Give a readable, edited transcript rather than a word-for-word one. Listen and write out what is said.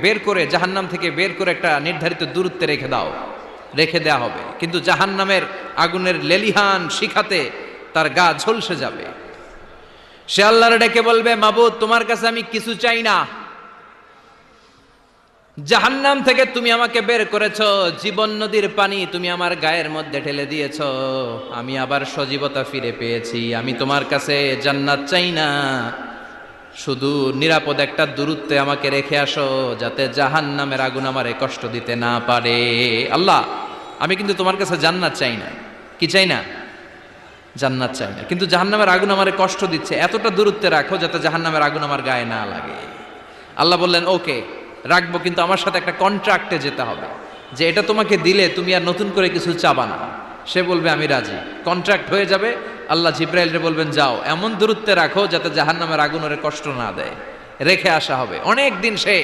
বের করে জাহান্নাম থেকে বের করে একটা নির্ধারিত দূরত্বে রেখে দাও, রেখে দেয়া হবে। কিন্তু জাহান্নামের আগুনের লেলিহান শিখাতে তার গা ঝলসে যাবে। সে আল্লাহর ডেকে বলবে, মাবুদ তোমার কাছে আমি কিছু চাই না, জাহান্নাম থেকে তুমি আমাকে বের করেছো, জীবন নদীর পানি তুমি আমার গায়ের মধ্যে ঢেলে দিয়েছো, আমি আবার সজীবতা ফিরে পেয়েছি। আমি তোমার কাছে জান্নাত চাই না, শুধু নিরাপদ একটা দূরত্বে আমাকে রেখে আসো, যাতে জাহান্নামের আগুন আমারে কষ্ট দিতে না পারে। আল্লাহ, আমি কিন্তু তোমার কাছে জান্নাত চাই না। কি চাই না? জান্নাত চাই না, কিন্তু জাহান্নামের আগুন আমারে কষ্ট দিচ্ছে, এতটা দূরত্বে রাখো যাতে জাহান্নামের আগুন আমার গায়ে না লাগে। আল্লাহ বললেন, ওকে রাখবো, কিন্তু আমার সাথে একটা কন্ট্রাক্টে যেতে হবে, যে এটা তোমাকে দিলে তুমি আর নতুন করে কিছু চাবা না। সে বলবে আমি রাজি, কন্ট্রাক্ট হয়ে যাবে। আল্লাহ জিব্রাইলকে বলবেন, যাও এমন দূরত্বে রাখো যাতে জাহান্নামের আগুন ওরে কষ্ট না দেয়। রেখে আসা হবে। অনেক দিন সে